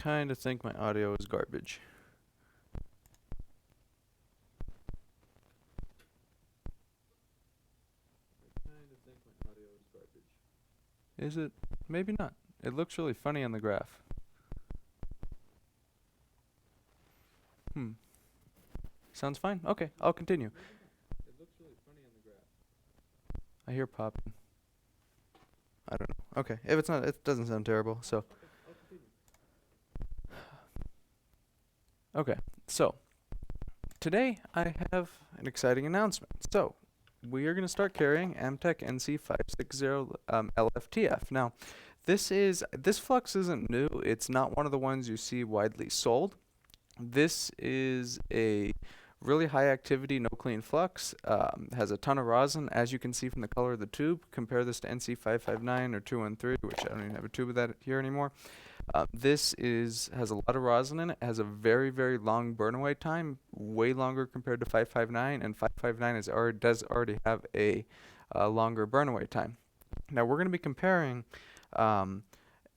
kind of think my audio is garbage. Is it? Maybe not. It looks really funny on the graph. Sounds fine? Okay, I'll continue. I hear popping. I don't know. Okay, if it's not, it doesn't sound terrible, so. Okay, so today I have an exciting announcement. So we are going to start carrying Amtech NC560 LFTF. Now, this flux isn't new. It's not one of the ones you see widely sold. This is a really high activity, no clean flux. Has a ton of rosin, as you can see from the color of the tube. Compare this to NC559 or 213, which I don't even have a tube of that here anymore. This has a lot of rosin in it. Has a very, very long burn away time, way longer compared to 559, and 559 does already have a longer burn away time. Now we're going to be comparing Amtech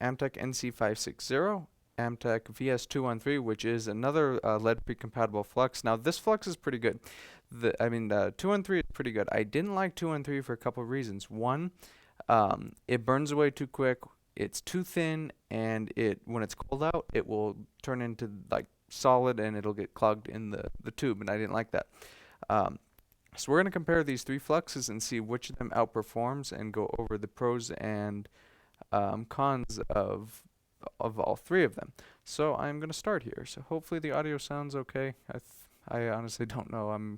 NC560, Amtech VS-213, which is another lead-free compatible flux. Now this flux is pretty good. The 213 is pretty good. I didn't like 213 for a couple of reasons. One, it burns away too quick. It's too thin, and when it's cold out, it will turn into like solid, and it'll get clogged in the tube, and I didn't like that. So we're going to compare these three fluxes and see which of them outperforms, and go over the pros and cons of all three of them. So I'm going to start here. So hopefully the audio sounds okay. I honestly don't know. I'm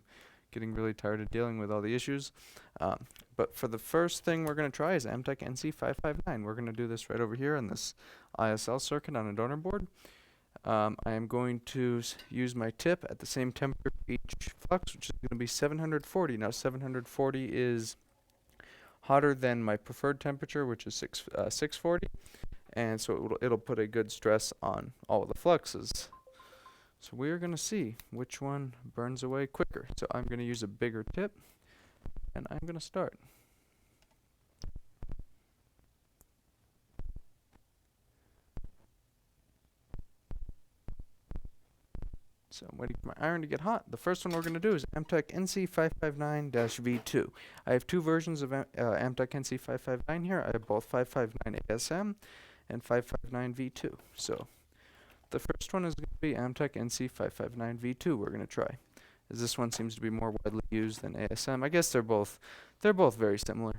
getting really tired of dealing with all the issues. But for the first thing we're going to try is Amtech NC559. We're going to do this right over here on this ISL circuit on a donor board. I am going to use my tip at the same temperature for each flux, which is going to be 740. Now 740 is hotter than my preferred temperature, which is 640. And so it'll put a good stress on all of the fluxes. So we're going to see which one burns away quicker. So I'm going to use a bigger tip, and I'm going to start. So I'm waiting for my iron to get hot. The first one we're going to do is Amtech NC559-V2. I have two versions of Amtech NC559 here. I have both 559 ASM and 559 V2. So the first one is going to be Amtech NC559 V2 we're going to try. As this one seems to be more widely used than ASM. I guess they're both very similar.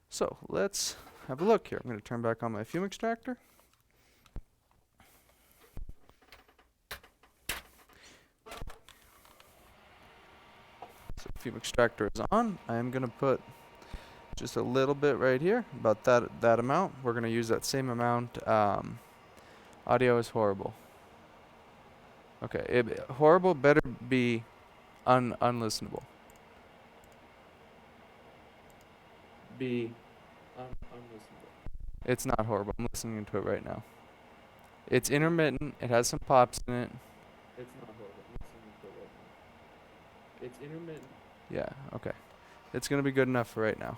So let's have a look here. I'm going to turn back on my fume extractor. So fume extractor is on. I am going to put just a little bit right here, about that amount. We're going to use that same amount. Audio is horrible. Okay, horrible better be unlistenable. Unlistenable. It's not horrible. I'm listening to it right now. It's intermittent. It has some pops in it. It's not horrible. I'm listening to it right now. It's intermittent. Yeah, okay. It's going to be good enough for right now.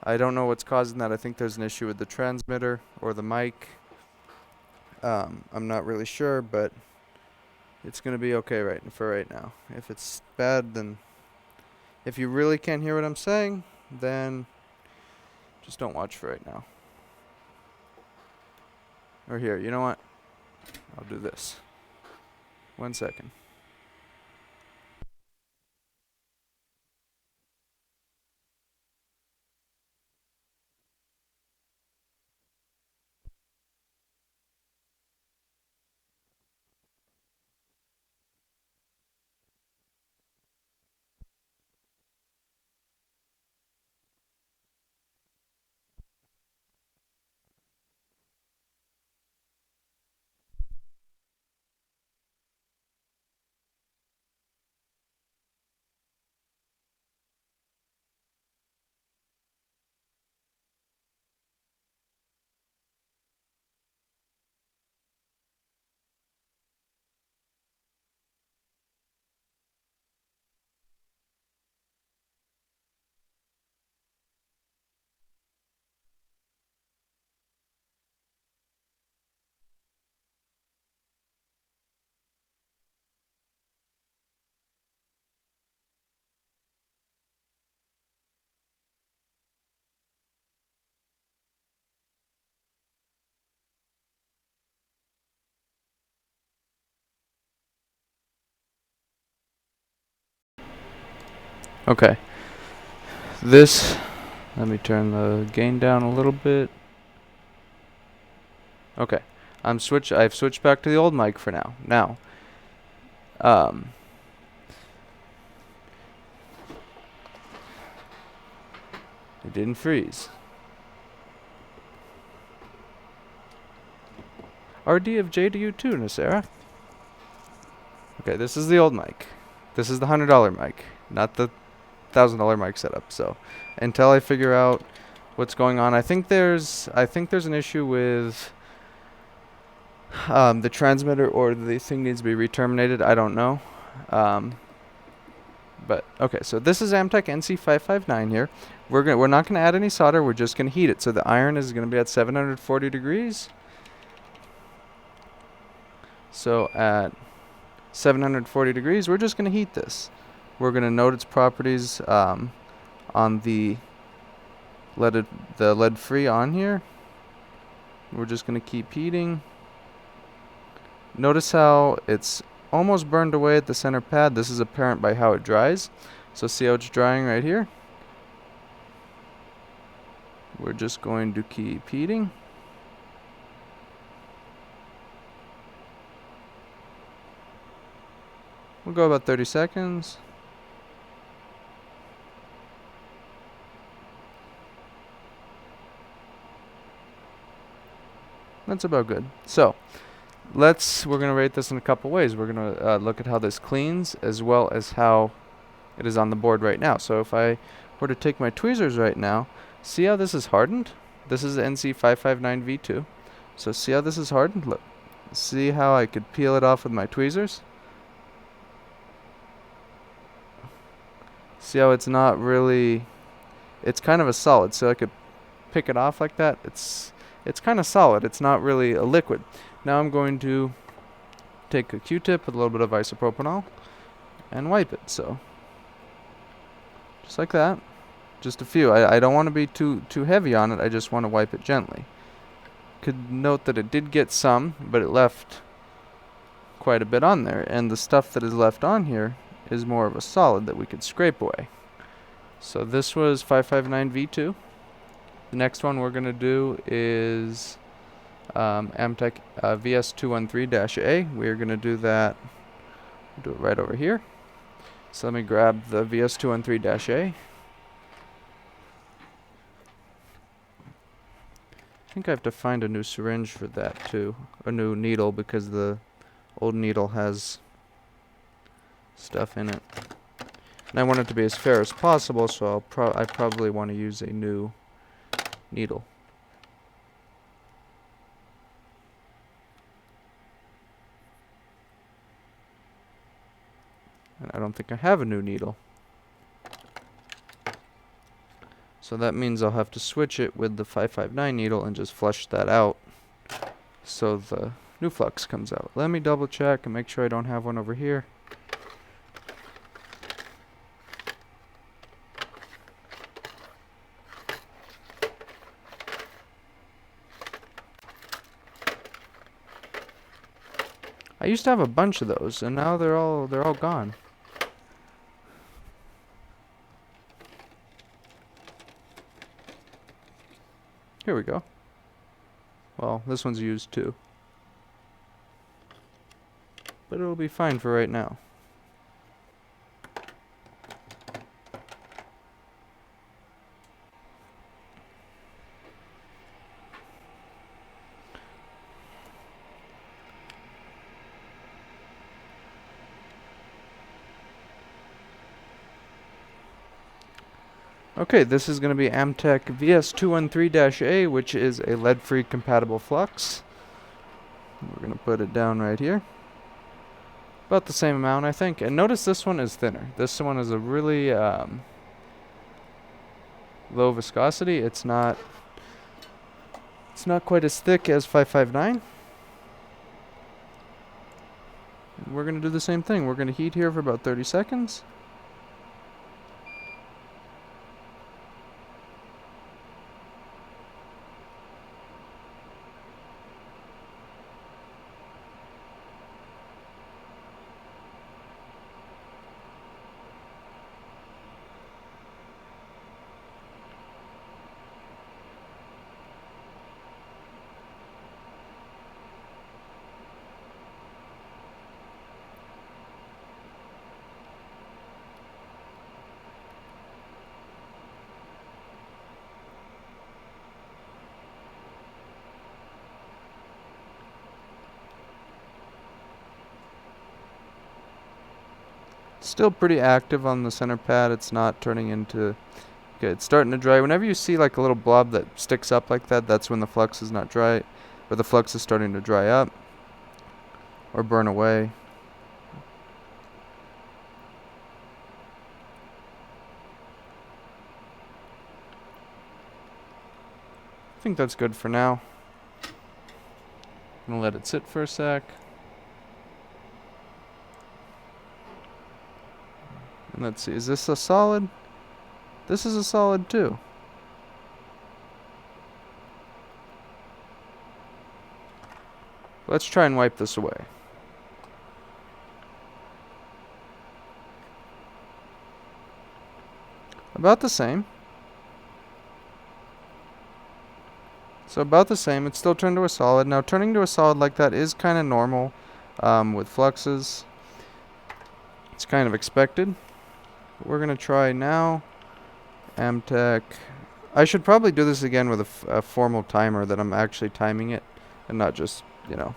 I don't know what's causing that. I think there's an issue with the transmitter or the mic. I'm not really sure, but it's going to be okay for right now. If it's bad, then if you really can't hear what I'm saying, then just don't watch for right now. Or here, you know what? I'll do this. 1 second. Okay. This, let me turn the gain down a little bit. Okay. I've switched back to the old mic for now. Now, um, it didn't freeze. RD of J to you too, Nasara. Okay, this is the old mic. This is the $100 mic, not the $1,000 mic setup. So, until I figure out what's going on, I think there's an issue with the transmitter, or the thing needs to be re-terminated. I don't know. But okay, so this is Amtech NC559 here. We're not gonna add any solder. We're just gonna heat it. So the iron is gonna be at 740 degrees. So at 740 degrees, we're just gonna heat this. We're gonna note its properties on the lead free on here. We're just gonna keep heating. Notice how it's almost burned away at the center pad. This is apparent by how it dries. So see how it's drying right here? We're just going to keep heating. We'll go about 30 seconds. That's about good. So, we're going to rate this in a couple ways. We're going to look at how this cleans, as well as how it is on the board right now. So if I were to take my tweezers right now, see how this is hardened? This is the NC559V2. So see how this is hardened? Look. See how I could peel it off with my tweezers? See how it's not really, it's kind of a solid, so I could pick it off like that. It's kind of solid. It's not really a liquid. Now I'm going to take a Q-tip with a little bit of isopropanol and wipe it. So just like that. Just a few. I don't want to be too heavy on it. I just want to wipe it gently. Could note that it did get some, but it left quite a bit on there. And the stuff that is left on here is more of a solid that we could scrape away. So this was 559V2. The next one we're going to do is Amtech VS-213-A. We're going to do that. Do it right over here. So let me grab the VS-213-A. I think I have to find a new syringe for that too. A new needle, because the old needle has stuff in it. And I want it to be as fair as possible, so I probably want to use a new needle. And I don't think I have a new needle. So that means I'll have to switch it with the 559 needle and just flush that out so the new flux comes out. Let me double check and make sure I don't have one over here. I used to have a bunch of those, and now they're all gone. Here we go. Well, this one's used too. But it'll be fine for right now. Okay, this is going to be Amtech VS-213-A, which is a lead-free compatible flux. We're going to put it down right here. About the same amount, I think. And notice this one is thinner. This one is a really low viscosity. It's not quite as thick as 559. We're going to do the same thing. We're going to heat here for about 30 seconds. Still pretty active on the center pad. It's not turning into... Okay, it's starting to dry. Whenever you see like a little blob that sticks up like that, that's when the flux is not dry, or the flux is starting to dry up or burn away. I think that's good for now. I'm gonna let it sit for a sec. And let's see, is this a solid? This is a solid too. Let's try and wipe this away. About the same. So about the same. It's still turned to a solid. Now turning to a solid like that is kind of normal with fluxes. It's kind of expected. We're going to try now Amtech. I should probably do this again with a formal timer that I'm actually timing it and not just, you know.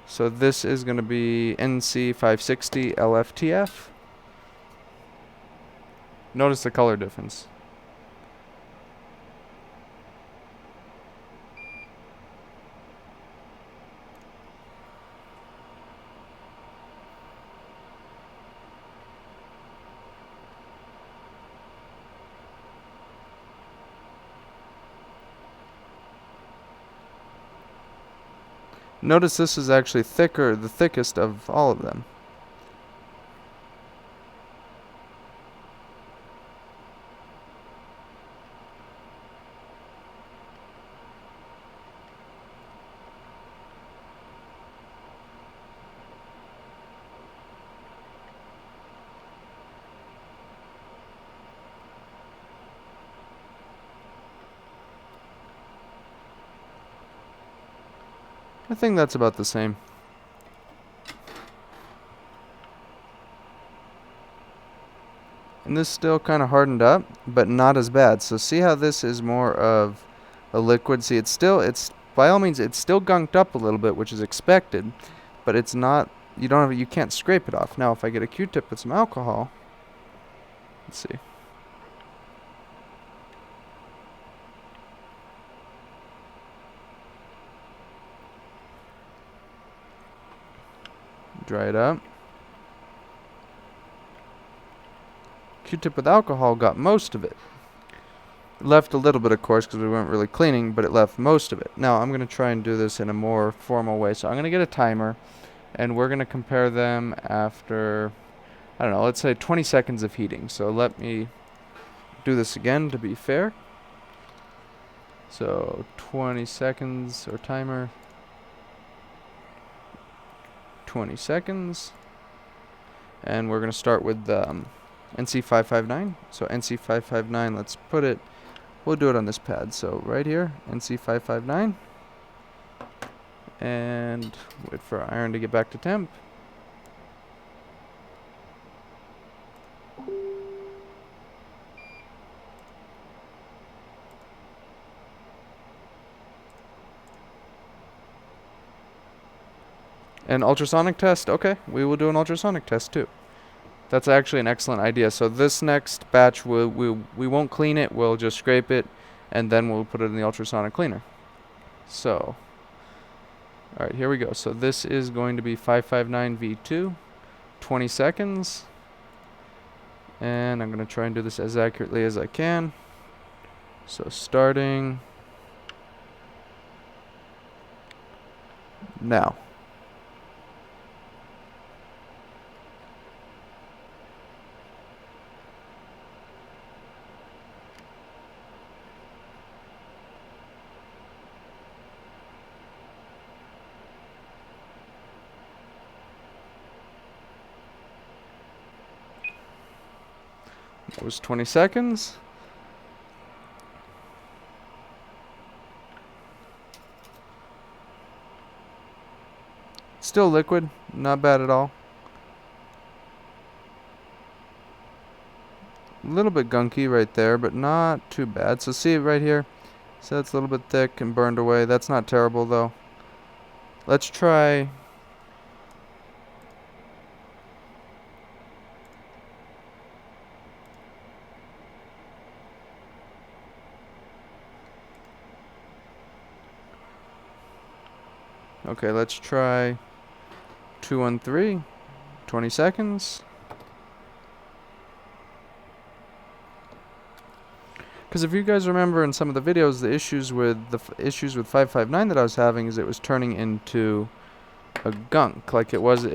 So this is going to be NC560 LFTF. Notice the color difference. Notice this is actually thicker, the thickest of all of them. I think that's about the same. And this still kind of hardened up, but not as bad. So see how this is more of a liquid? See, it's by all means, it's still gunked up a little bit, which is expected, but it's not, you can't scrape it off. Now, if I get a Q-tip with some alcohol, let's see. Dry it up. Q-tip with alcohol got most of it. It left a little bit, of course, because we weren't really cleaning, but it left most of it. Now, I'm going to try and do this in a more formal way. So I'm going to get a timer, and we're going to compare them after, I don't know, let's say 20 seconds of heating. So let me do this again to be fair. So 20 seconds, or timer. 20 seconds. And we're going to start with NC559. So NC559, let's put it, we'll do it on this pad. So right here, NC559. And wait for our iron to get back to temp. An ultrasonic test, okay, we will do an ultrasonic test too. That's actually an excellent idea. So this next batch, we won't clean it, we'll just scrape it, and then we'll put it in the ultrasonic cleaner. So, alright, here we go. So this is going to be 559 V2, 20 seconds. And I'm going to try and do this as accurately as I can. So starting now. It was 20 seconds. Still liquid, not bad at all. A little bit gunky right there, but not too bad. So see it right here? So that's a little bit thick and burned away. That's not terrible though. Let's try Okay, let's try 213. 20 seconds. Because if you guys remember in some of the videos, the issues with 559 that I was having is it was turning into a gunk, like it was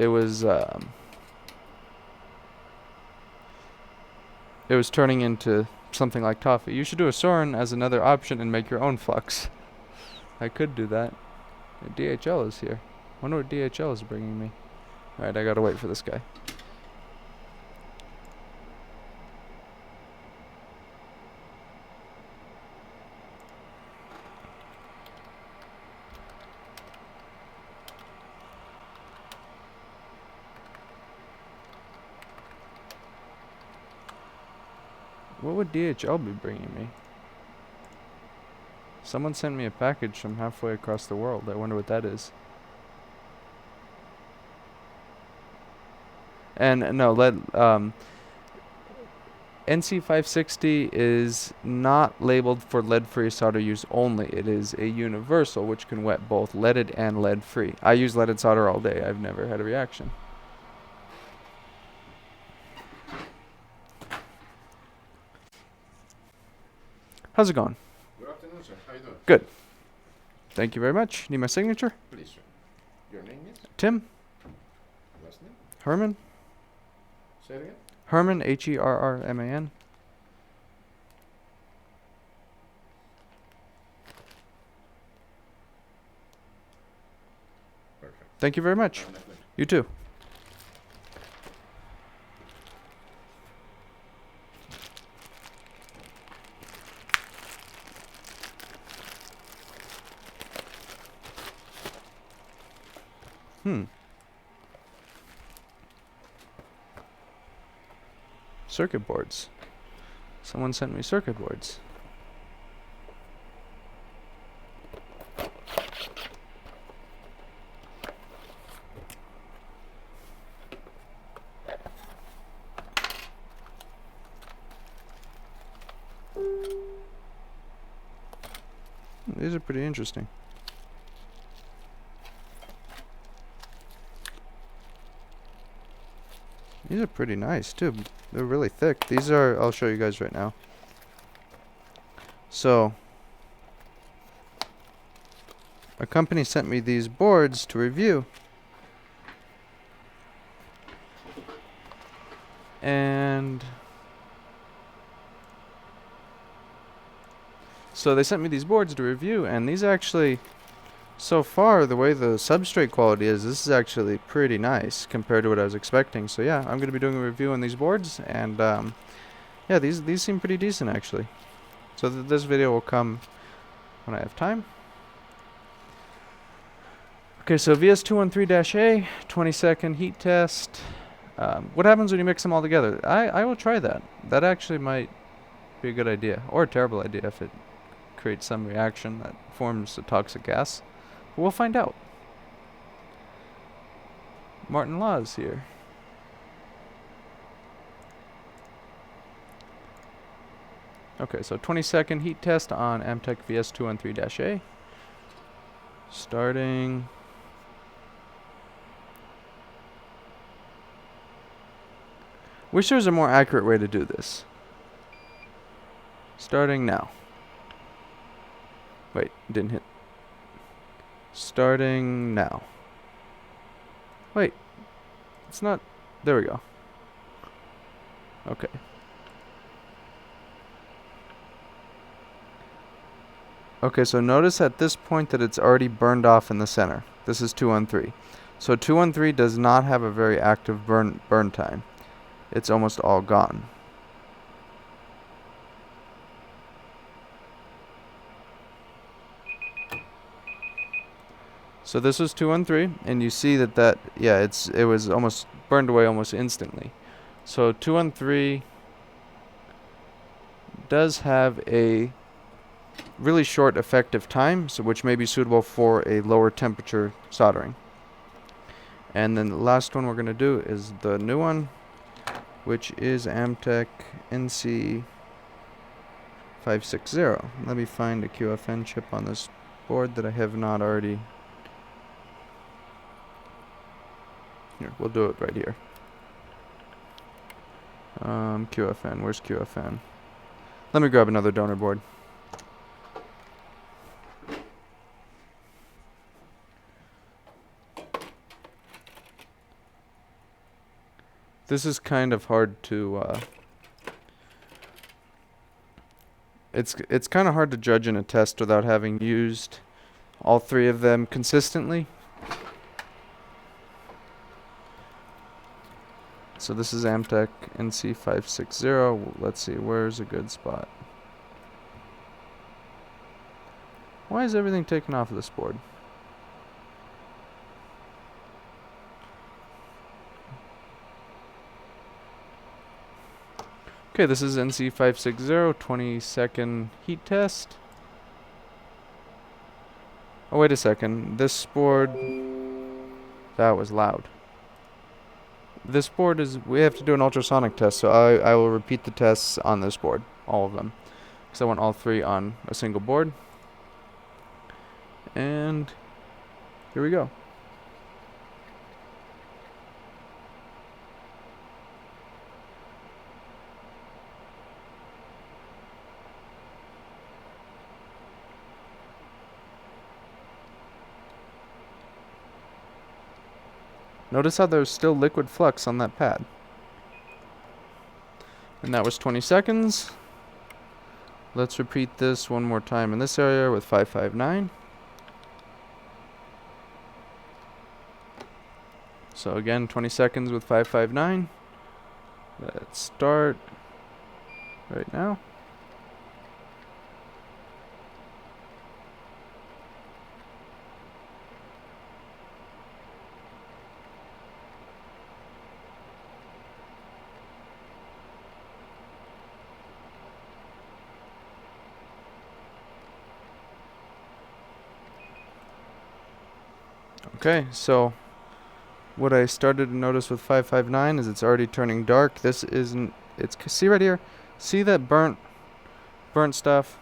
turning into something like toffee. You should do a Soren as another option and make your own flux. I could do that. DHL is here. Wonder what DHL is bringing me. Alright, I gotta wait for this guy. What would DHL be bringing me? Someone sent me a package from halfway across the world. I wonder what that is. And no, NC560 is not labeled for lead-free solder use only. It is a universal which can wet both leaded and lead-free. I use leaded solder all day. I've never had a reaction. How's it going? Good afternoon, sir. How you doing? Good. Thank you very much. Need my signature? Please, sir. Your name is? Tim. Last name? Herman. Say it again? Herman, Herrman. Perfect. Thank you very much. You too. Circuit boards. Someone sent me circuit boards. These are pretty interesting. These are pretty nice too. They're really thick. These are, I'll show you guys right now. So, a company sent me these boards to review. And so they sent me these boards to review, and these actually, so far, the way the substrate quality is, this is actually pretty nice compared to what I was expecting. So yeah, I'm going to be doing a review on these boards, and yeah, these seem pretty decent actually. So this video will come when I have time. Okay, so VS-213-A, 20-second heat test. What happens when you mix them all together? I will try that. That actually might be a good idea, or a terrible idea if it creates some reaction that forms a toxic gas. We'll find out. Martin Law is here. Okay, so 20-second heat test on Amtech VS-213-A. Starting. Wish there was a more accurate way to do this. Starting now. Wait, didn't hit. Starting now. Wait. It's not. There we go. Okay. Okay, so notice at this point that it's already burned off in the center. This is 213. So 213 does not have a very active burn time. It's almost all gone. So this was 213, and you see that yeah, it was almost burned away almost instantly. So 213 does have a really short effective time, so which may be suitable for a lower temperature soldering. And then the last one we're going to do is the new one, which is Amtech NC560. Let me find a QFN chip on this board that I have not already Here, we'll do it right here. QFN, where's QFN? Let me grab another donor board. This is kind of hard to, it's kind of hard to judge in a test without having used all three of them consistently. So this is Amtech NC560. Let's see, where's a good spot? Why is everything taken off of this board? Okay, this is NC560, 20-second heat test. Oh, wait a second. This board... That was loud. This board is... We have to do an ultrasonic test, so I will repeat the tests on this board. All of them. Because I want all three on a single board. And... here we go. Notice how there's still liquid flux on that pad. And that was 20 seconds. Let's repeat this one more time in this area with 559. So again, 20 seconds with 559. Let's start right now. Okay, so what I started to notice with 559 is it's already turning dark. This isn't, see right here? See that burnt stuff?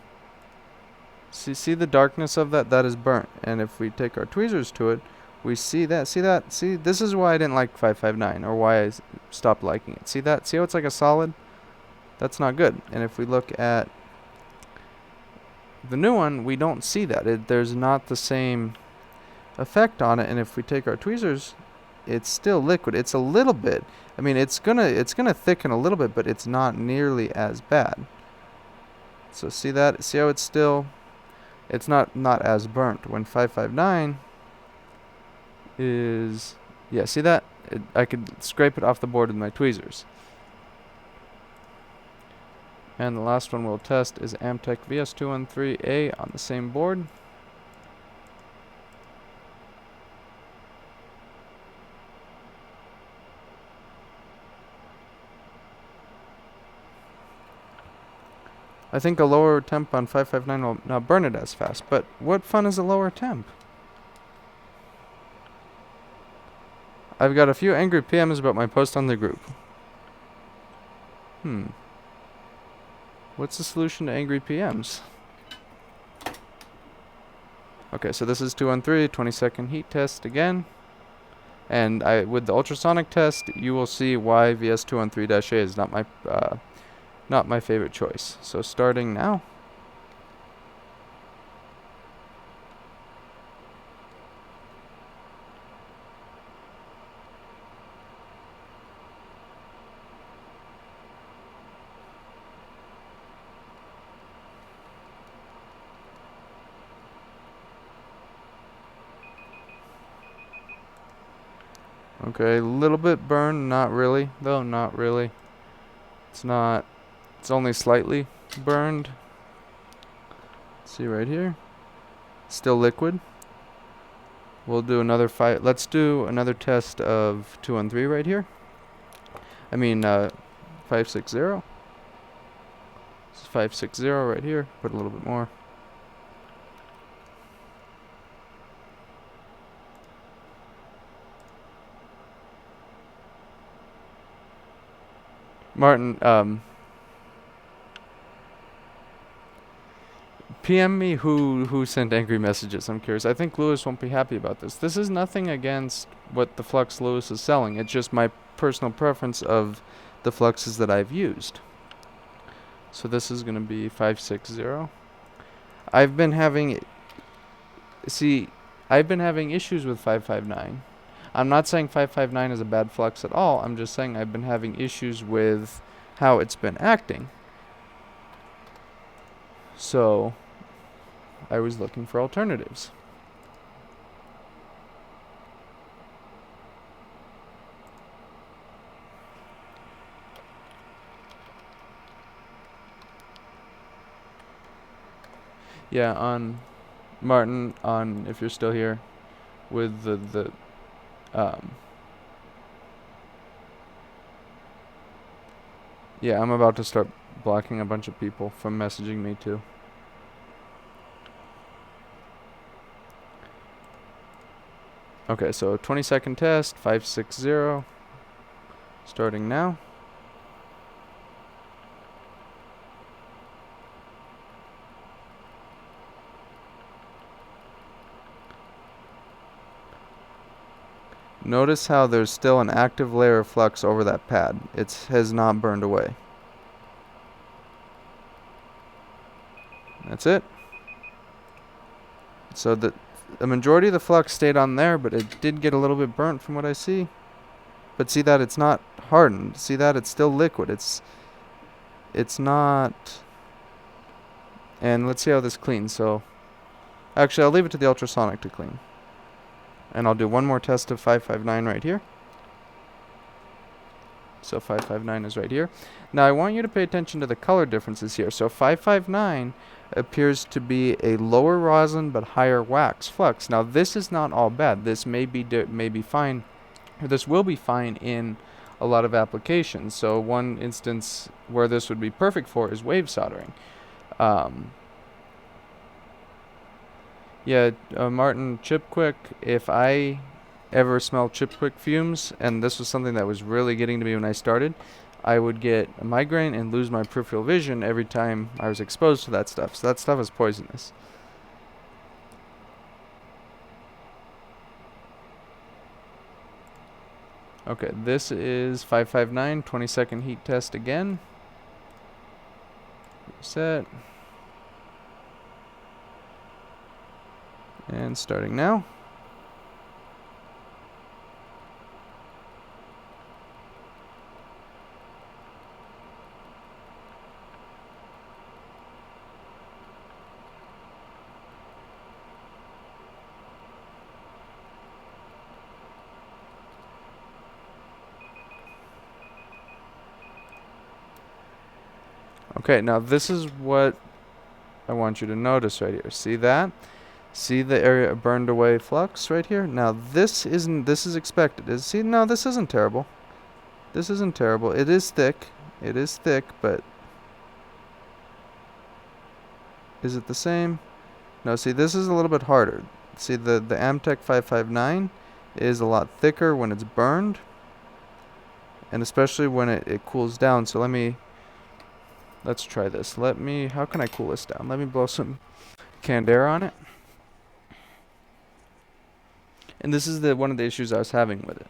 See the darkness of that? That is burnt. And if we take our tweezers to it, we see that. See, this is why I didn't like 559, or why I stopped liking it. See that? See how it's like a solid? That's not good. And if we look at the new one, we don't see that. There's not the same effect on it. And if we take our tweezers, it's still liquid. It's a little bit. I mean, it's gonna thicken a little bit, but it's not nearly as bad. So see that? See how it's still, it's not as burnt. When 559 is, yeah, see that? I could scrape it off the board with my tweezers. And the last one we'll test is Amtech VS-213A on the same board. I think a lower temp on 559 will not burn it as fast, but what fun is a lower temp? I've got a few angry PMs about my post on the group. What's the solution to angry PMs? Okay, so this is 213, 20-second heat test again. And with the ultrasonic test, you will see why VS-213-A is not my favorite choice. So starting now. Okay, a little bit burned, not really, though, not really. It's only slightly burned. See right here? Still liquid. We'll do another let's do another test of 213 right here. I mean, 560. This is 560 right here. Put a little bit more. Martin, PM me who sent angry messages. I'm curious. I think Lewis won't be happy about this. This is nothing against what the Flux Lewis is selling. It's just my personal preference of the fluxes that I've used. So this is going to be 560. I've been having issues with 559. I'm not saying 559 is a bad flux at all. I'm just saying I've been having issues with how it's been acting. So I was looking for alternatives. Yeah, on Martin, on if you're still here, with yeah, I'm about to start blocking a bunch of people from messaging me too. Okay, so 20-second test, 560, starting now. Notice how there's still an active layer of flux over that pad. It has not burned away. That's it. So the majority of the flux stayed on there, but it did get a little bit burnt from what I see. But see that it's not hardened. See that it's still liquid. It's not. And let's see how this cleans. So actually I'll leave it to the ultrasonic to clean. And I'll do one more test of 559 right here. So 559 is right here. Now I want you to pay attention to the color differences here. So 559 appears to be a lower rosin but higher wax flux. Now this is not all bad. This may be fine, or this will be fine in a lot of applications. So one instance where this would be perfect for is wave soldering. Yeah, Martin, chip quick. If I ever smell chip quick fumes, and this was something that was really getting to me when I started, I would get a migraine and lose my peripheral vision every time I was exposed to that stuff. So that stuff is poisonous. Okay, this is 559, 20-second heat test again. Reset. And starting now. Okay, now this is what I want you to notice right here. See that? See the area of burned away flux right here? Now this is expected. See, no, this isn't terrible. This isn't terrible. It is thick. It is thick, but is it the same? No, see, this is a little bit harder. See, the Amtech 559 is a lot thicker when it's burned, and especially when it cools down. So let's try this. How can I cool this down? Let me blow some canned air on it. And this is one of the issues I was having with it.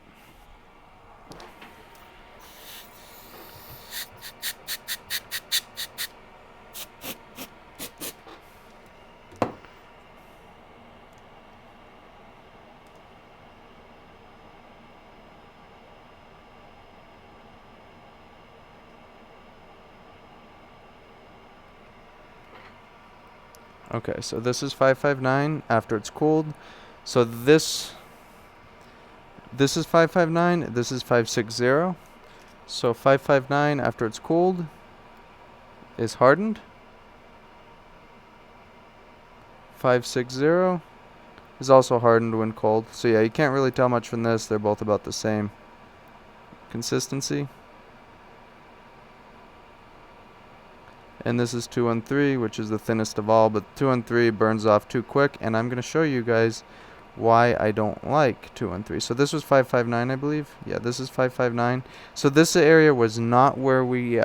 Okay, so this is 559 after it's cooled. So this is 559, this is 560. So 559 after it's cooled is hardened. 560 is also hardened when cold. So yeah, you can't really tell much from this. They're both about the same consistency. And this is 213, which is the thinnest of all, but 213 burns off too quick, and I'm going to show you guys why I don't like 213. So this was 559, I believe. Yeah, this is 559. So this area was not where we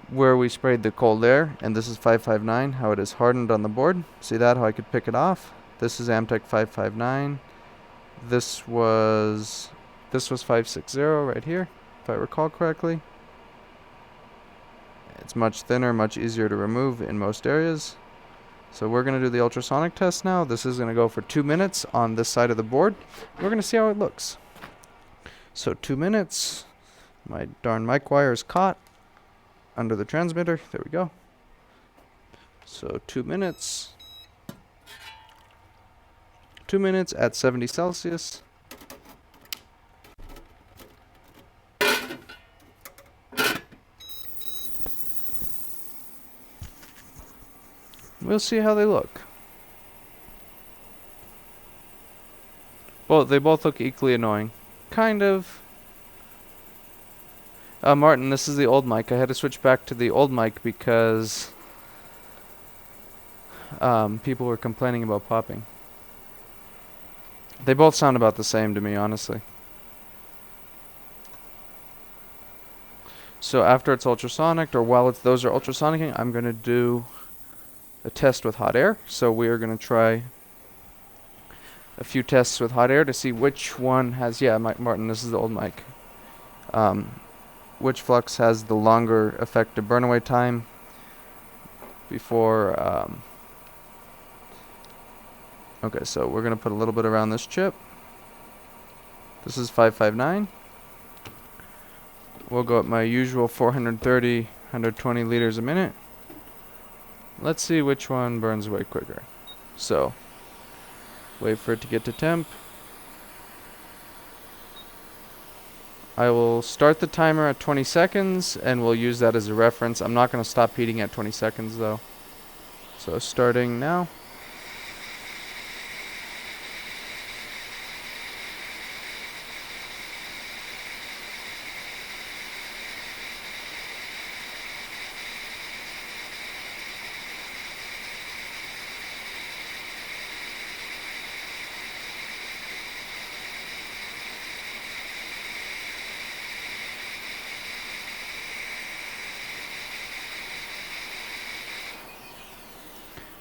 where we sprayed the cold air, and this is 559, how it is hardened on the board. See that, how I could pick it off? This is Amtech 559. This was 560 right here, if I recall correctly. It's much thinner, much easier to remove in most areas. So we're going to do the ultrasonic test now. This is going to go for 2 minutes on this side of the board. We're going to see how it looks. So 2 minutes. My darn mic wire is caught under the transmitter. There we go. So 2 minutes. 2 minutes at 70 Celsius. We'll see how they look. Well, they both look equally annoying. Kind of. Martin, this is the old mic. I had to switch back to the old mic because people were complaining about popping. They both sound about the same to me, honestly. So after it's ultrasonic, or while those are ultrasonicing, I'm going to do a test with hot air. So we are going to try a few tests with hot air to see which one has, Martin, this is the old mic. Which flux has the longer effective burn away time before, okay, so we're going to put a little bit around this chip. This is 559. We'll go at my usual 430, 120 liters a minute. Let's see which one burns away quicker. So, wait for it to get to temp. I will start the timer at 20 seconds, and we'll use that as a reference. I'm not going to stop heating at 20 seconds, though. So, starting now.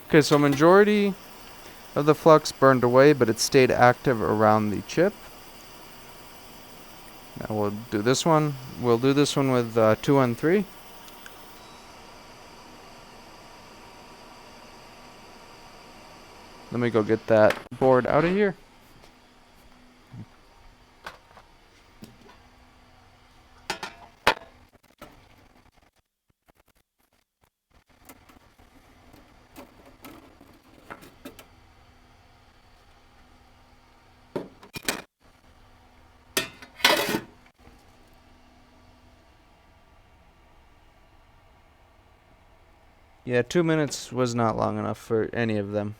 Okay, so majority of the flux burned away, but it stayed active around the chip. Now we'll do this one. We'll do this one with 213. Let me go get that board out of here. Yeah, 2 minutes was not long enough for any of them.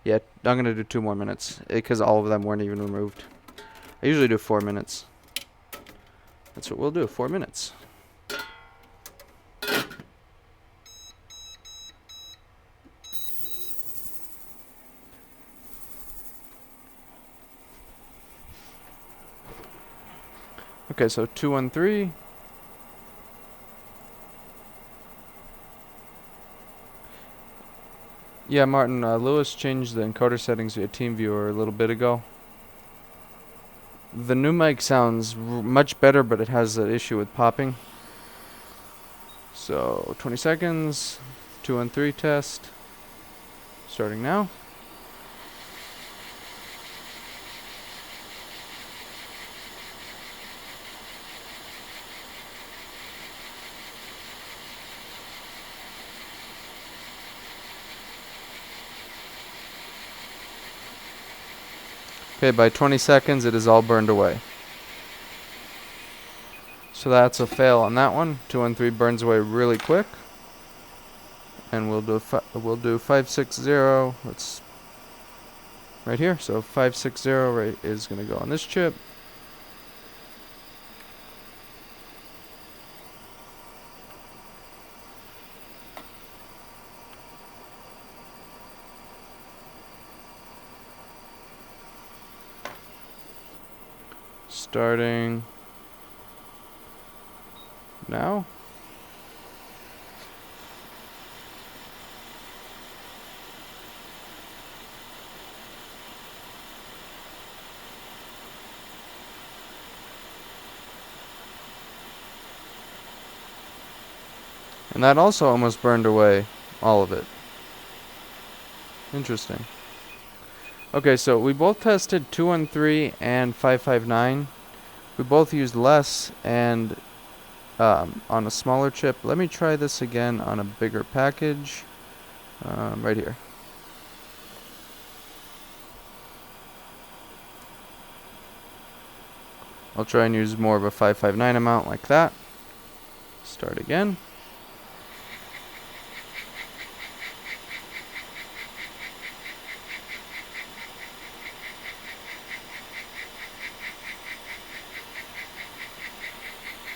Yeah, I'm going to do 2 more minutes, because all of them weren't even removed. I usually do 4 minutes. That's what we'll do, 4 minutes. Okay, so 213. Yeah, Martin, Lewis changed the encoder settings via TeamViewer a little bit ago. The new mic sounds much better, but it has an issue with popping. So, 20 seconds, 213 test, starting now. Okay, by 20 seconds it is all burned away. So that's a fail on that one. 213 burns away really quick. And we'll do 560. Let's right here. So 560 right is going to go on this chip. Starting now. And that also almost burned away all of it. Interesting. Okay, so we both tested 213 and 559. We both used less and on a smaller chip. Let me try this again on a bigger package. Right here. I'll try and use more of a 559 amount like that. Start again.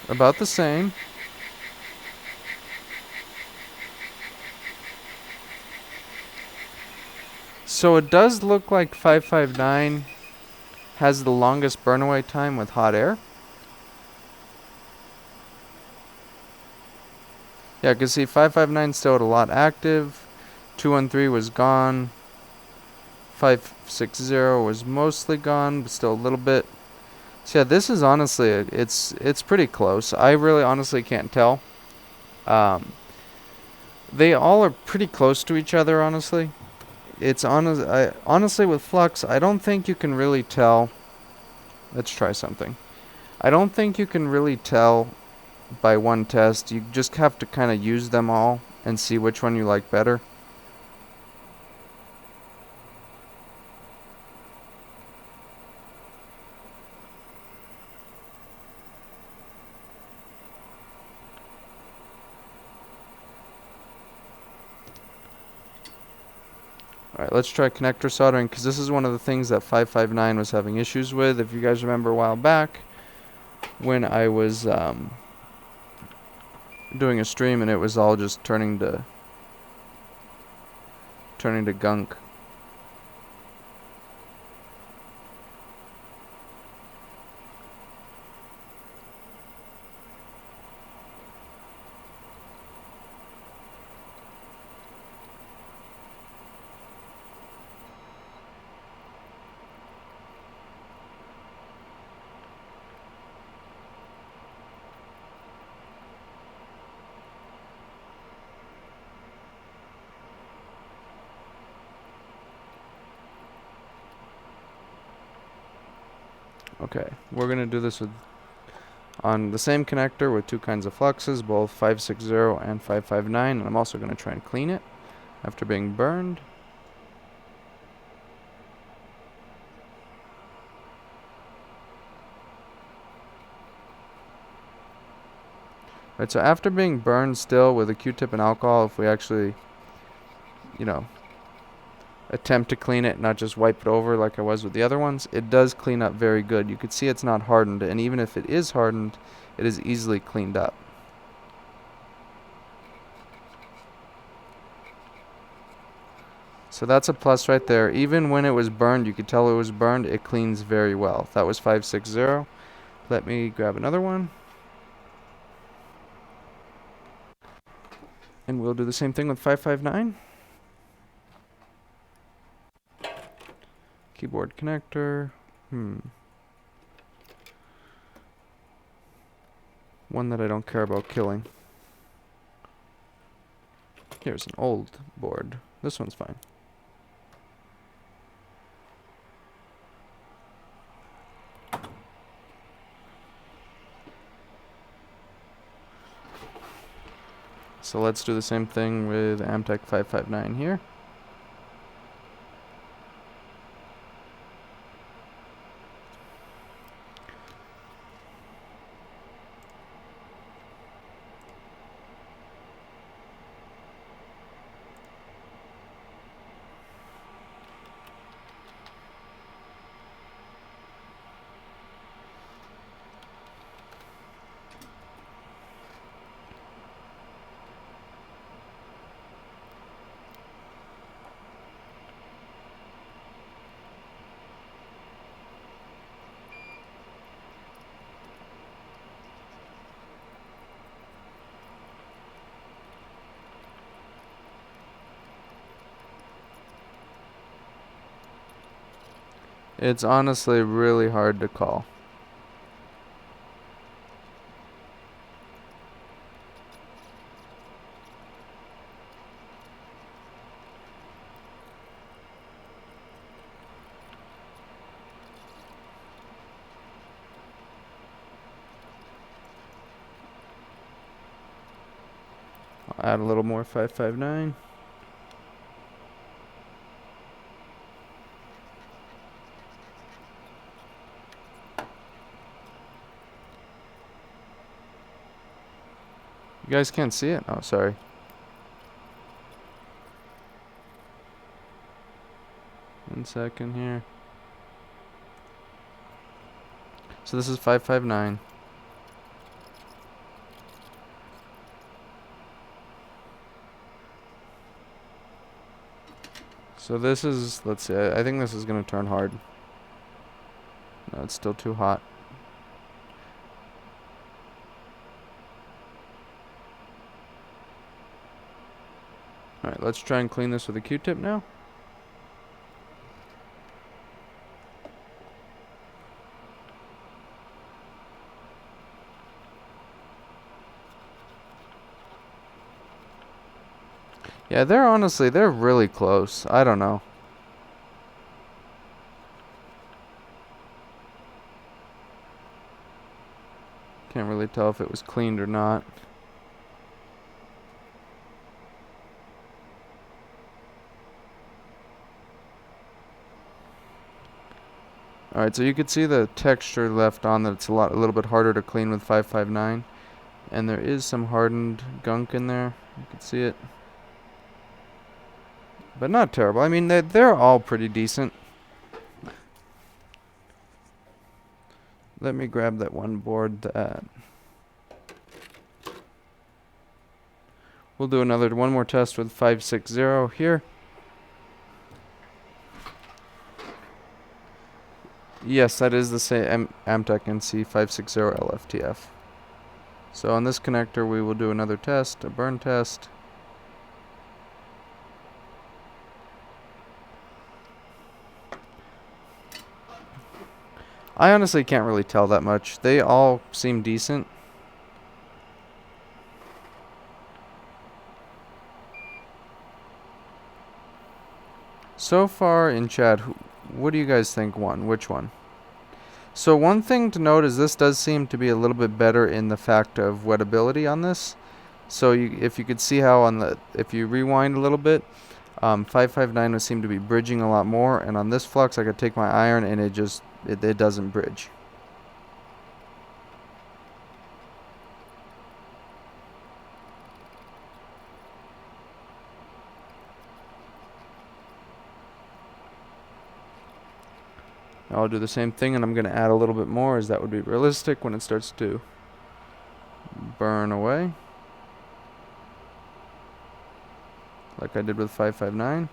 About the same. So it does look like 559 has the longest burn away time with hot air. Yeah, you can see 559 still had a lot active. 213 was gone. 560 was mostly gone, but still a little bit. So yeah, this is honestly, it's pretty close. I really honestly can't tell. They all are pretty close to each other, honestly. Honestly with Flux, I don't think you can really tell. Let's try something. I don't think you can really tell by one test. You just have to kind of use them all and see which one you like better. Alright, let's try connector soldering, because this is one of the things that 559 was having issues with. If you guys remember a while back, when I was doing a stream and it was all just turning to gunk. Okay, we're gonna do this with on the same connector with two kinds of fluxes, both 560 and 559, and I'm also gonna try and clean it after being burned. Right, so after being burned still with a Q-tip and alcohol, if we actually, you know, attempt to clean it, not just wipe it over like I was with the other ones, it does clean up very good. You can see it's not hardened, and even if it is hardened, it is easily cleaned up. So that's a plus right there. Even when it was burned, you could tell it was burned, it cleans very well. That was 560. Let me grab another one. And we'll do the same thing with 559. Keyboard connector. One that I don't care about killing. Here's an old board. This one's fine. So let's do the same thing with Amtech 559 here. It's honestly really hard to call. I'll add a little more 559. You guys can't see it? Oh, sorry. One second here. So this is 559. So this is, let's see, I think this is going to turn hard. No, it's still too hot. Alright, let's try and clean this with a Q-tip now. Yeah, they're really close. I don't know. Can't really tell if it was cleaned or not. Alright, so you could see the texture left on that it's a little bit harder to clean with 559. And there is some hardened gunk in there. You can see it. But not terrible. I mean, they're all pretty decent. Let me grab that one board that... We'll do one more test with 560 here. Yes, that is the same Amtech NC 560 LFTF. So on this connector we will do another test, a burn test. I honestly can't really tell that much. They all seem decent. So far in chat, what do you guys think won? Which one? So one thing to note is this does seem to be a little bit better in the fact of wettability on this. So if you could see how if you rewind a little bit, 559 would seem to be bridging a lot more, and on this flux I could take my iron and it doesn't bridge. I'll do the same thing, and I'm going to add a little bit more, as that would be realistic when it starts to burn away, like I did with 559.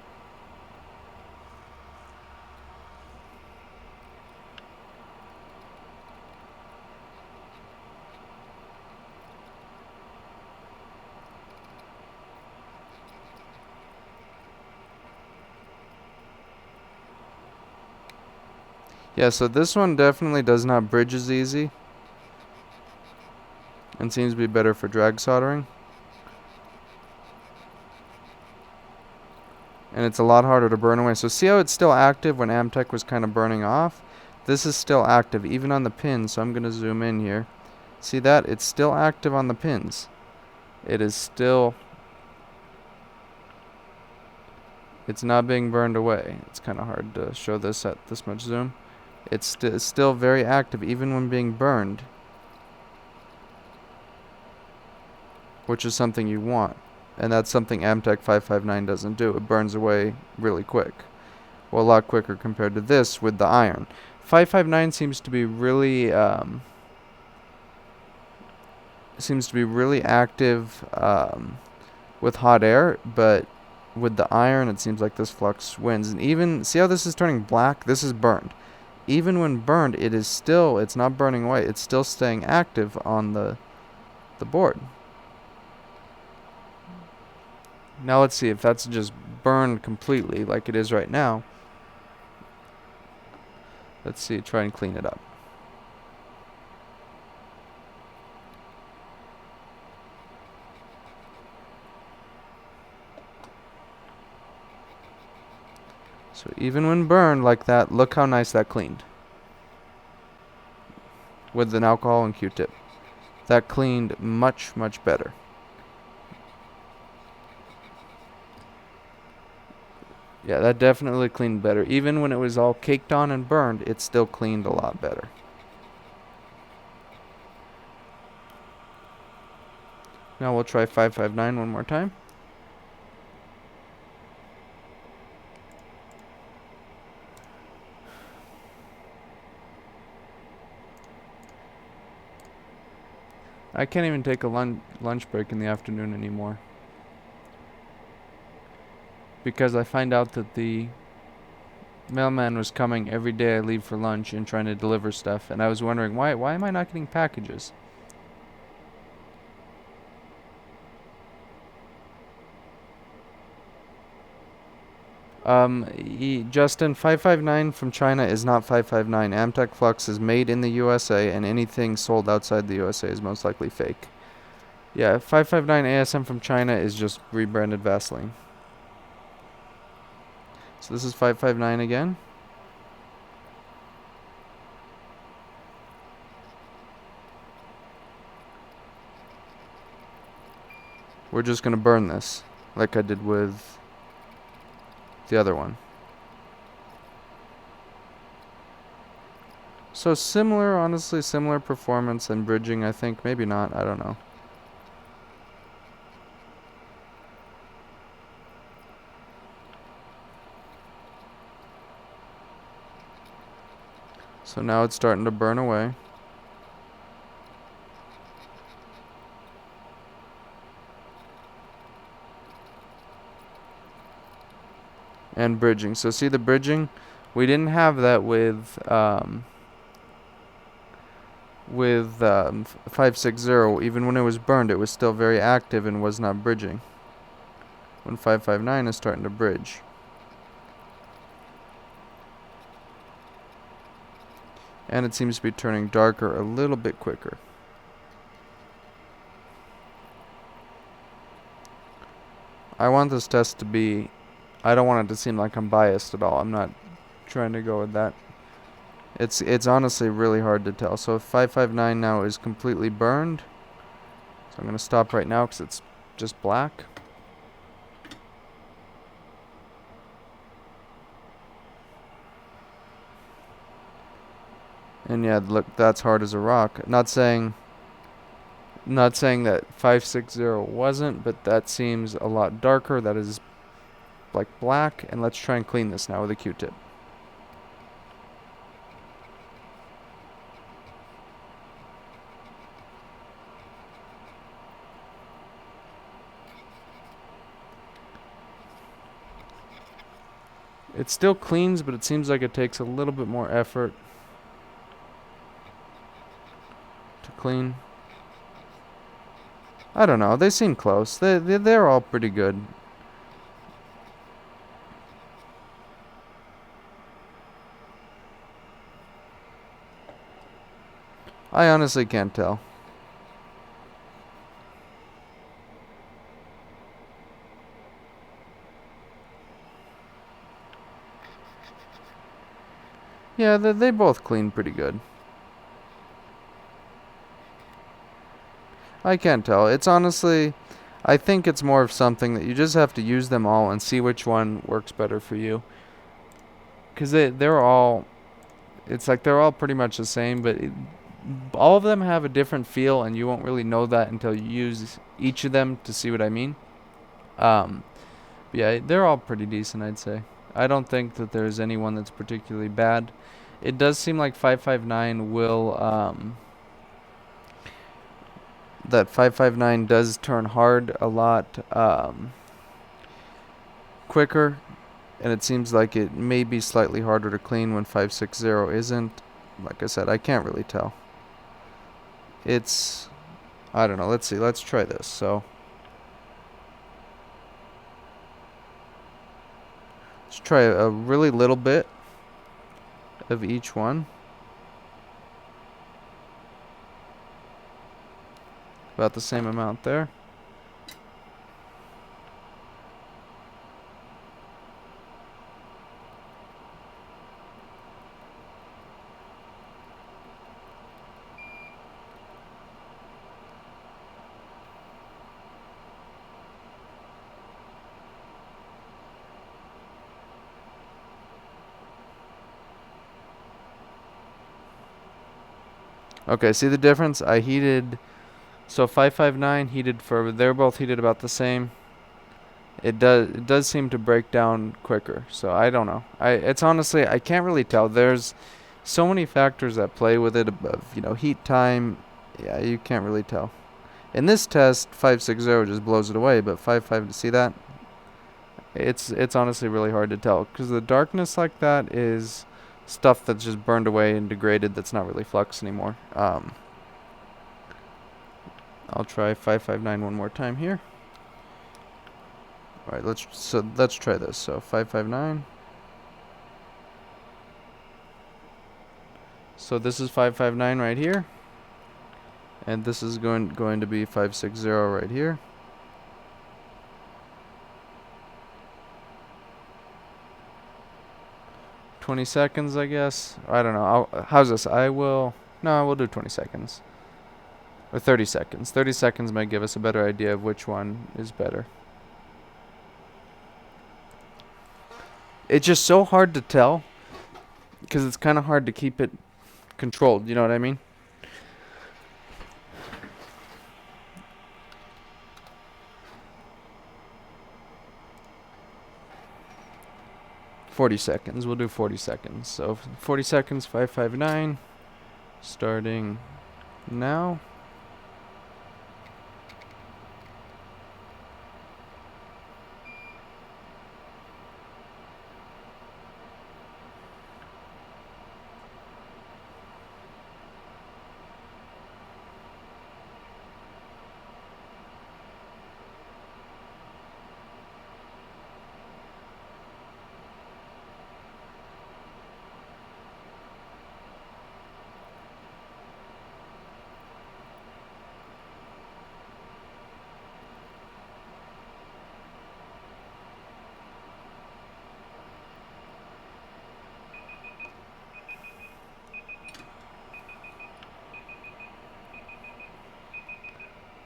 Yeah, so this one definitely does not bridge as easy, and seems to be better for drag soldering. And it's a lot harder to burn away. So see how it's still active when Amtech was kind of burning off? This is still active, even on the pins, so I'm going to zoom in here. See that? It's still active on the pins. It is still... It's not being burned away. It's kind of hard to show this at this much zoom. It's still very active, even when being burned. Which is something you want. And that's something Amtech 559 doesn't do. It burns away really quick. Well, a lot quicker compared to this with the iron. 559 seems to be really active with hot air, but with the iron it seems like this flux wins. And even, see how this is turning black? This is burned. Even when burned, it's not burning away. It's still staying active on the board. Now let's see if that's just burned completely like it is right now. Let's see, try and clean it up. So even when burned like that, look how nice that cleaned. With an alcohol and Q-tip. That cleaned much, much better. Yeah, that definitely cleaned better. Even when it was all caked on and burned, it still cleaned a lot better. Now we'll try 559 one more time. I can't even take a lunch break in the afternoon anymore, because I find out that the mailman was coming every day I leave for lunch and trying to deliver stuff, and I was wondering why am I not getting packages? Justin, 559 from China is not 559. Amtech Flux is made in the USA, and anything sold outside the USA is most likely fake. Yeah, 559 ASM from China is just rebranded Vaseline. So this is 559 again. We're just going to burn this, like I did with the other one. So similar, honestly, similar performance and bridging, I think. Maybe not, I don't know. So now it's starting to burn away. And bridging. So see the bridging? We didn't have that with 560. Even when it was burned, it was still very active and was not bridging. When 559 is starting to bridge. And it seems to be turning darker a little bit quicker. I want this test to be... I don't want it to seem like I'm biased at all. I'm not trying to go with that. It's honestly really hard to tell. So 559 now is completely burned. So I'm going to stop right now because it's just black. And yeah, look, that's hard as a rock. Not saying that 560 wasn't, but that seems a lot darker. That is like black. And let's try and clean this now with a Q-tip. It still cleans, but it seems like it takes a little bit more effort to clean. I don't know. They seem close. They're all pretty good. I honestly can't tell. Yeah, they both clean pretty good. I can't tell. It's honestly... I think it's more of something that you just have to use them all and see which one works better for you. Because they're all... It's like they're all pretty much the same, but all of them have a different feel, and you won't really know that until you use each of them to see what I mean. Yeah, they're all pretty decent, I'd say. I don't think that there's anyone that's particularly bad. It does seem like 559 will... that 559 does turn hard a lot quicker, and it seems like it may be slightly harder to clean when 560 isn't. Like I said, I can't really tell. It's... I don't know. Let's see. Let's try this. So... let's try a really little bit of each one. About the same amount there. Okay, see the difference? I heated, so 559 heated for, they're both heated about the same. It does seem to break down quicker. So I don't know. It's honestly, I can't really tell. There's so many factors that play with it above, heat time. Yeah, you can't really tell. In this test, 560 just blows it away, but 55 to see that, it's honestly really hard to tell because the darkness like that is stuff that's just burned away and degraded. That's not really flux anymore. I'll try 559 one more time here. All right, let's try this. So 559. So this is 559 right here, and this is going to be 560 right here. $20 seconds, I guess. I don't know. How's this? No, we'll do 20 seconds. Or 30 seconds. 30 seconds might give us a better idea of which one is better. It's just so hard to tell because it's kind of hard to keep it controlled. You know what I mean? $40 seconds. We'll do 40 seconds. So 40 seconds, 559. Starting now.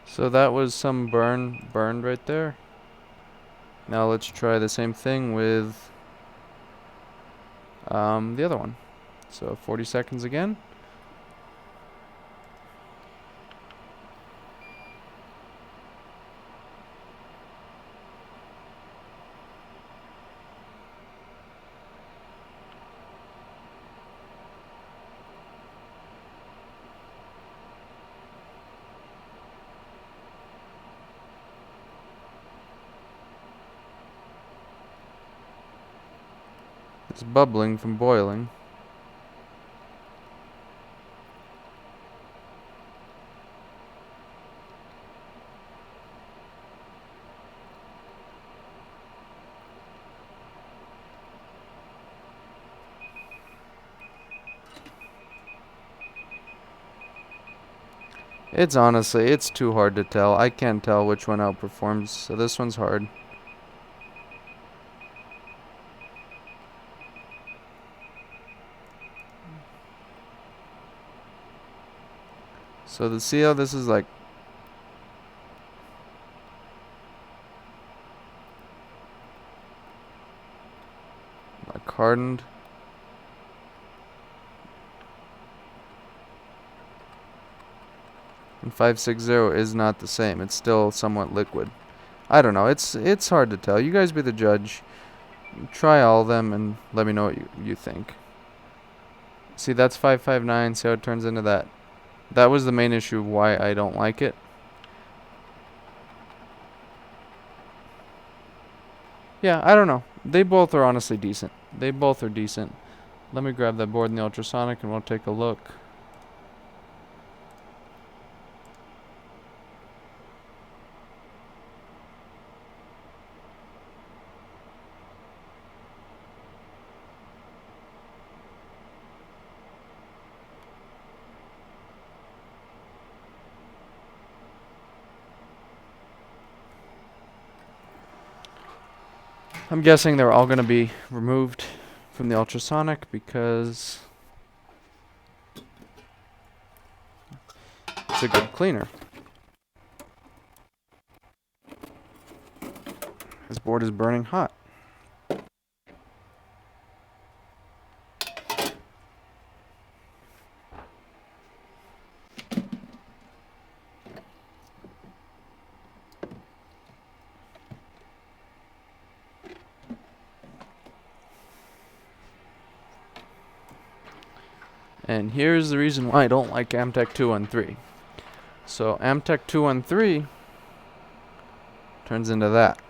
So that was some burned right there. Now let's try the same thing with the other one. So 40 seconds again. It's bubbling from boiling. It's too hard to tell. I can't tell which one outperforms, so this one's hard. So see how this is like hardened. And 560 is not the same. It's still somewhat liquid. I don't know. It's hard to tell. You guys be the judge. Try all of them and let me know what you think. See, that's 559. See how it turns into that. That was the main issue of why I don't like it. Yeah, I don't know. They both are honestly decent. They both are decent. Let me grab that board in the ultrasonic and we'll take a look. I'm guessing they're all going to be removed from the ultrasonic because it's a good cleaner. This board is burning hot. And here's the reason why I don't like Amtech 213. So Amtech 213 turns into that.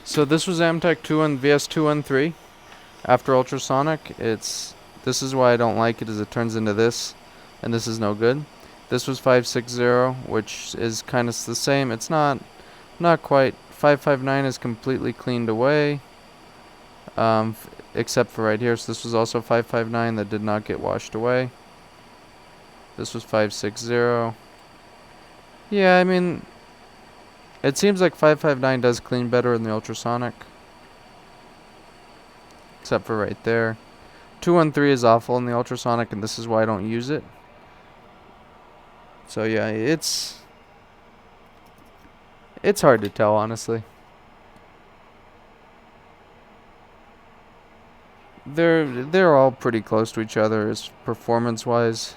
So this was Amtech 2 and VS-213. After ultrasonic, this is why I don't like it, is it turns into this, and this is no good. This was 560, which is kind of the same. It's not quite. 559 is completely cleaned away, except for right here. So this was also 559 that did not get washed away. This was 560. Yeah, I mean, it seems like 559 does clean better in the ultrasonic, except for right there. 213 is awful in the ultrasonic, and this is why I don't use it. So yeah, it's hard to tell, honestly. They're all pretty close to each other as performance-wise.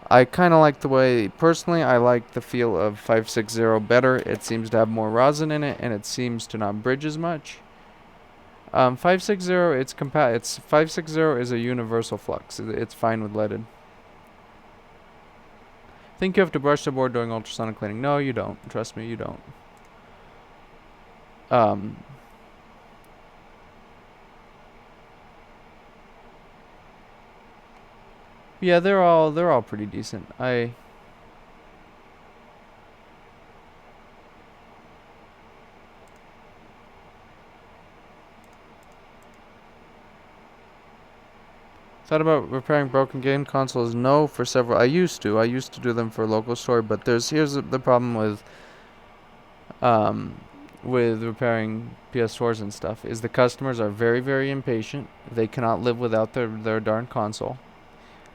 I kind of like the way, personally, I like the feel of 560 better. It seems to have more rosin in it, and it seems to not bridge as much. 560, it's 560 is a universal flux. It's fine with leaded. Think you have to brush the board during ultrasonic cleaning? No, you don't. Trust me, you don't. Yeah, they're all pretty decent. Thought about repairing broken game consoles? No, for several. I used to do them for a local store, but here's the problem with repairing PS4s and stuff is the customers are very, very impatient. They cannot live without their darn console.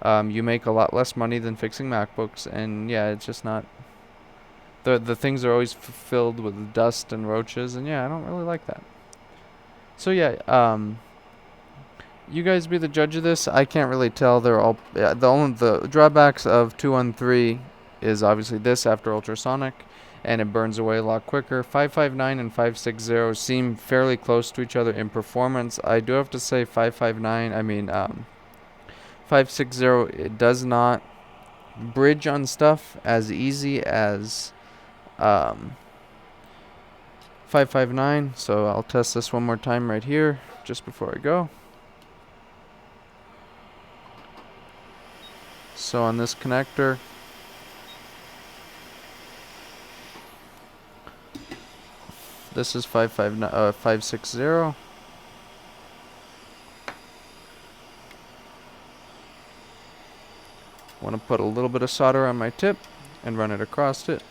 You make a lot less money than fixing MacBooks, and yeah, it's just not. The things are always filled with dust and roaches, and yeah, I don't really like that. So yeah, you guys be the judge of this. I can't really tell. They're all the drawbacks of 213 is obviously this after ultrasonic, and it burns away a lot quicker. 559 and 560 seem fairly close to each other in performance. I do have to say 560, it does not bridge on stuff as easy as 559. So I'll test this one more time right here just before I go. So on this connector, this is 560. Want to put a little bit of solder on my tip and run it across it.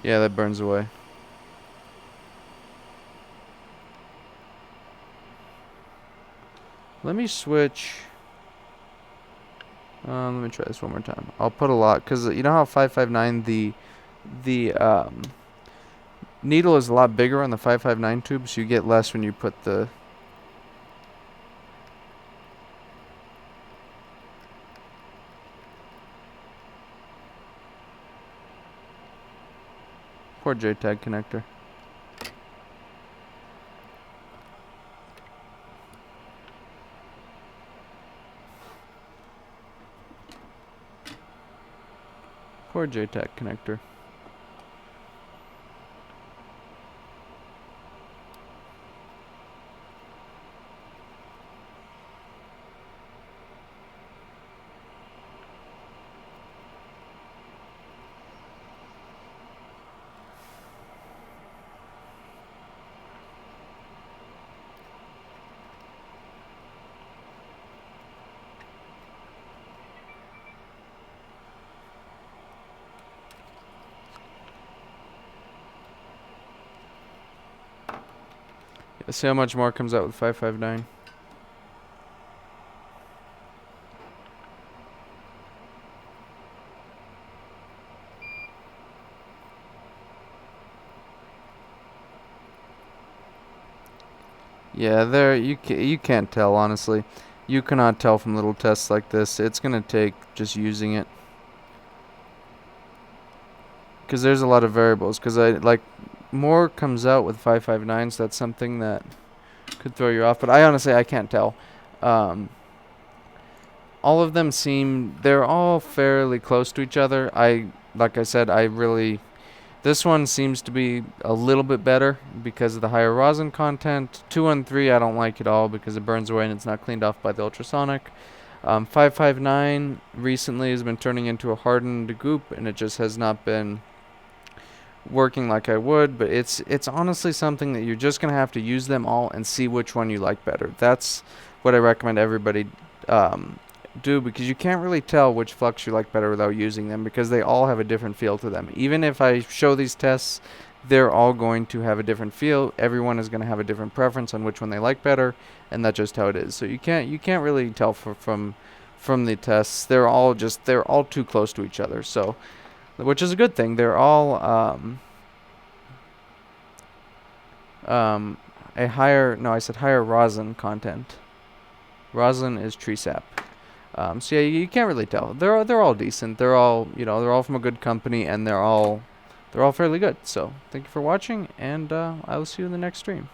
Yeah, that burns away. Let me switch. Let me try this one more time. I'll put a lot, because you know how 559, the needle is a lot bigger on the 559 tube, so you get less when you put the... Poor JTAG connector. Poor JTAG connector. Let's see how much more comes out with 559. Yeah, there you can't tell, honestly. You cannot tell from little tests like this. It's gonna take just using it, because there's a lot of variables. Because more comes out with 559s. That's something that could throw you off. But I honestly I can't tell. Um, all of them they're all fairly close to each other. Like I said, this one seems to be a little bit better because of the higher rosin content. 213 I don't like at all because it burns away and it's not cleaned off by the ultrasonic. 559 recently has been turning into a hardened goop, and it just has not been working like I would. But it's honestly something that you're just gonna have to use them all and see which one you like better. That's what I recommend everybody do, because you can't really tell which flux you like better without using them, because they all have a different feel to them. Even if I show these tests, they're all going to have a different feel. Everyone is going to have a different preference on which one they like better, and that's just how it is. So you can't really tell from the tests. They're all too close to each other. So, which is a good thing. They're all a higher, no, I said higher rosin content. Rosin is tree sap. So yeah, you can't really tell. They're all decent. They're all from a good company, and they're all fairly good. So thank you for watching, and I will see you in the next stream.